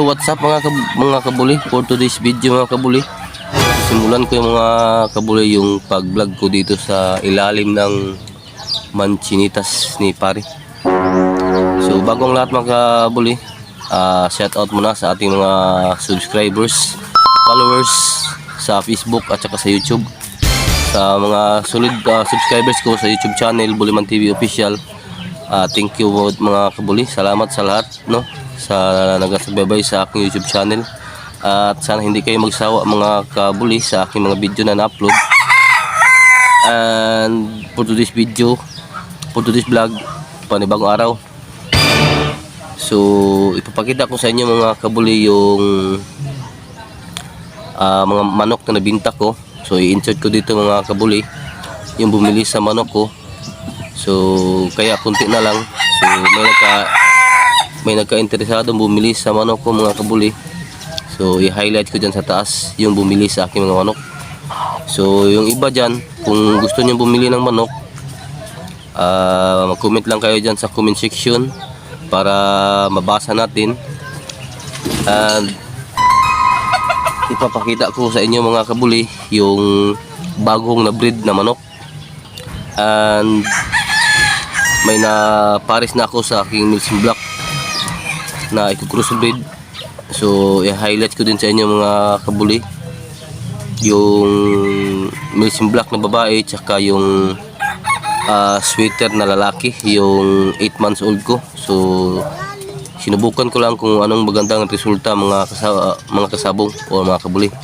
What's up mga kabuli, for today's video mga kabuli, simulan ko yung mga kabuli yung pag-vlog ko dito sa ilalim ng Manchinitas ni Pare. So bagong lahat mga kabuli, shout out muna sa ating mga subscribers, followers sa Facebook at saka sa YouTube. Sa mga solid subscribers ko sa YouTube channel Buliman TV Official, thank you mga kabuli, salamat sa lahat no, sa nagsubaybay sa aking YouTube channel. At sana hindi kayo magsawa mga kabuli sa aking mga video na na-upload. And for today's video, for today's vlog, panibagong araw. So ipapakita ko sa inyo mga kabuli yung mga manok na nabinta ko. So i-insert ko dito mga kabuli yung bumili sa manok ko. So kaya kunti na lang. So may nagka-interesado bumili sa manok ko mga kabuli. So i-highlight ko dyan sa taas yung bumili sa aking mga manok. So yung iba dyan, kung gusto nyo bumili ng manok, mag-comment lang kayo dyan sa comment section para mabasa natin. And ipapakita ko sa inyo mga kabuli yung bagong na breed na manok. And may na-pares na ako sa aking Milsim Black na i-crossbreed. So i-highlight ko din sa inyo mga kabuli yung Milsim Black na babae tsaka yung sweater na lalaki, yung 8 months old ko. So sinubukan ko lang kung anong magandang resulta mga kasabong o mga kabuli.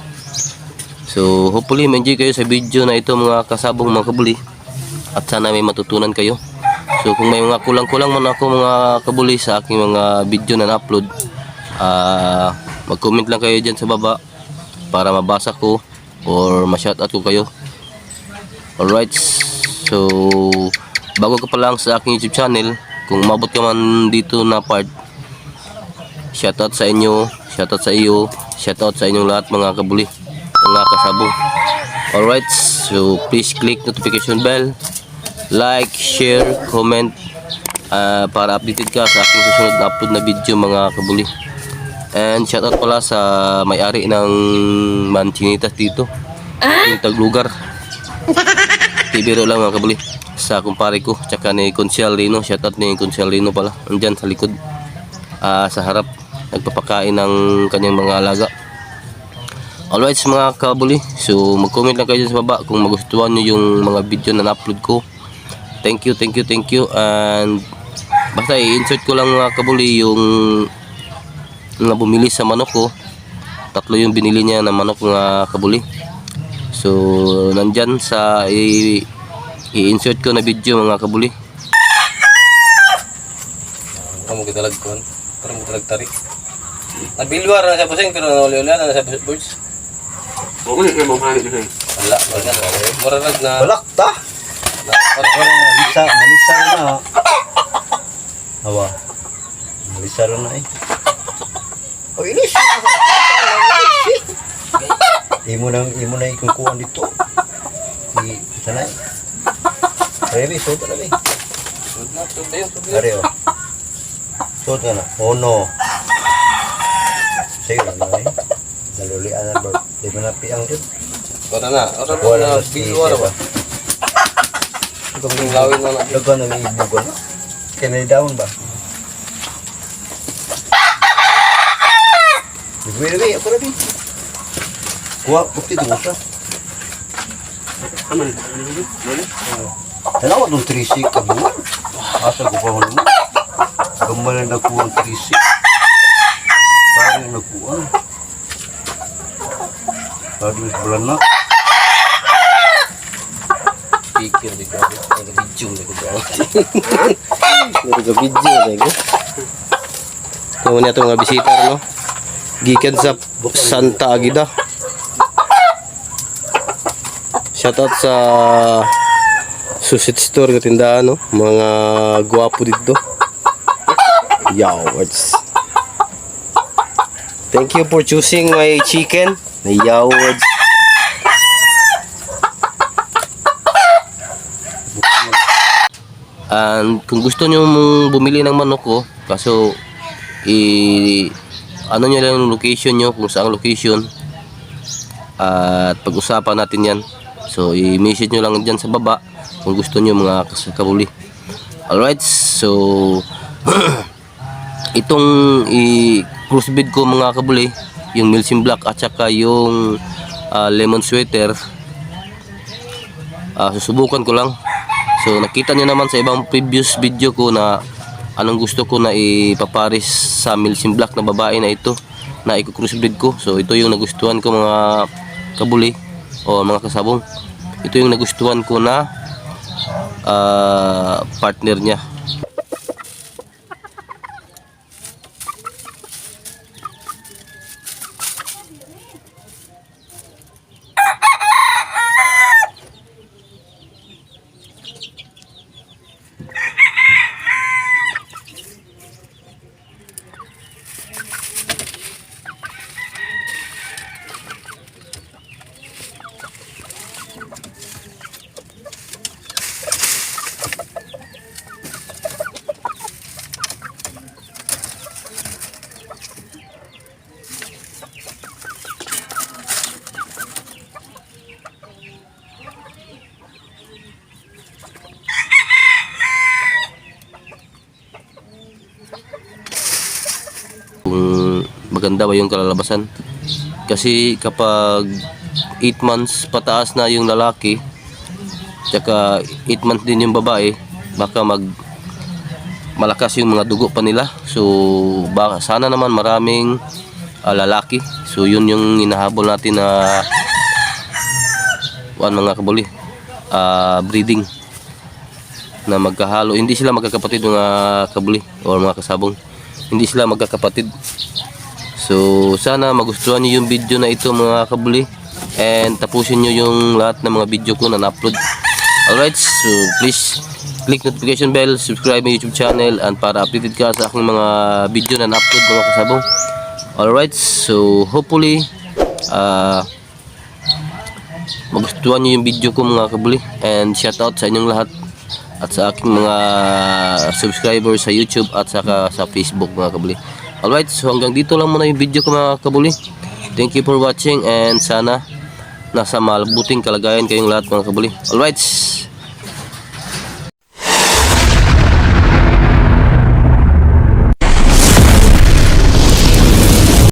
So hopefully ma-enjoy kayo sa video na ito mga kasabong mga kabuli, at sana may matutunan kayo. So kung may mga kulang-kulang man ako mga kabuli sa aking mga video na na-upload, mag-comment lang kayo dyan sa baba para mabasa ko or ma-shoutout ko kayo. Alright, so bago ka pa lang sa aking YouTube channel, kung umabot ka man dito na part, shoutout sa inyo, shoutout sa iyo, shoutout sa inyong lahat mga kabuli, mga kasabong. Alright, so please click notification bell, like, share, comment, para updated ka sa aking susunod na upload na video mga kabuli. And shoutout pala sa may-ari ng Manchinitas dito, yung Taglugar. Tibiro lang mga kabuli, sa kumpare ko tsaka ni Consial Rino. Shoutout ni Consial Rino pala, andyan sa likod, sa harap, nagpapakain ng kanyang mga alaga. Alright mga kabuli, so mag-comment lang kayo sa baba kung magustuhan nyo yung mga video na na-upload ko. Thank you. And basta i-insert ko lang mga kabuli yung na bumili sa manok ko. Tatlo yung binili niya na manok mga kabuli. So nandyan sa i-insert ko na video mga kabuli. Kamu kita lagkuhan, parang kita lagtarik. Nabilwar na sa pusing pero nauli-uli na sa birds. Oo, may mamahali na. Wala, mura na. Balak ta. Malisa na. Hawa. Malisa na eh. Oh, inis. Imo na ikukuhan dito. Sana eh. Revi, suot na eh. Are oh. Suot na. Oh no. Sige lang na eh. Nalulian na ba? Di ba napiang dito? Wala na. Wala na. Bilwar ba? Kung lawin na lang. Laga na may ibugan. Kaya may daon ba? Bigway, ako na din. Kuha, bukti ito mo siya. Aman. Tanawa itong 3C kabuan. Asa ko pa mo naman. Gamay na nakuha ang 3C. Tari na nakuha. Tari na sebulan na. Pikir di ko. Nag-video na ko ba? Nag-video na ko. Kung na itong mga bisitar no? Gikan sa Santa Aguida. Shoutout sa Susit Store na tindahan no? Mga guwapo dito. Yawards. Thank you for choosing my chicken. Yawards. And kung gusto nyo mong bumili ng manok ko, kaso ano nyo lang yung location nyo, kung saan location, at pag-usapan natin yan. So i-message nyo lang dyan sa baba kung gusto nyo mga kabuli. Alright, so itong i-crossbreed ko mga kabuli, yung Milsim Black at saka yung lemon sweater, susubukan ko lang. So nakita nyo naman sa ibang previous video ko na anong gusto ko na ipaparis sa Milsim Black na babae na ito na i-crossbreed ko. So ito yung nagustuhan ko mga kabuli o mga kasabong. Ito yung nagustuhan ko na partner niya. Kung maganda ba yung kalalabasan, kasi kapag 8 months pataas na yung lalaki tsaka 8 months din yung babae, baka malakas yung mga dugo pa nila. So baka sana naman maraming lalaki. So yun yung hinahabol natin na mga kabuli, breeding na magkahalo. Hindi sila magkakapatid mga kabuli o mga kasabong, hindi sila magkakapatid. So sana magustuhan nyo yung video na ito mga kabuli, and tapusin nyo yung lahat ng mga video ko na na-upload. Alright, so please click notification bell, subscribe my YouTube channel, and para updated ka sa aking mga video na na-upload mga kasabong. Alright, so hopefully magustuhan nyo yung video ko mga kabuli, and shout out sa inyong lahat at sa aking mga subscribers sa YouTube at saka sa Facebook mga kabuli. Alright, so hanggang dito lang muna yung video ko mga kabuli. Thank you for watching, and sana nasa mabuting kalagayan kayong lahat mga kabuli. Alright.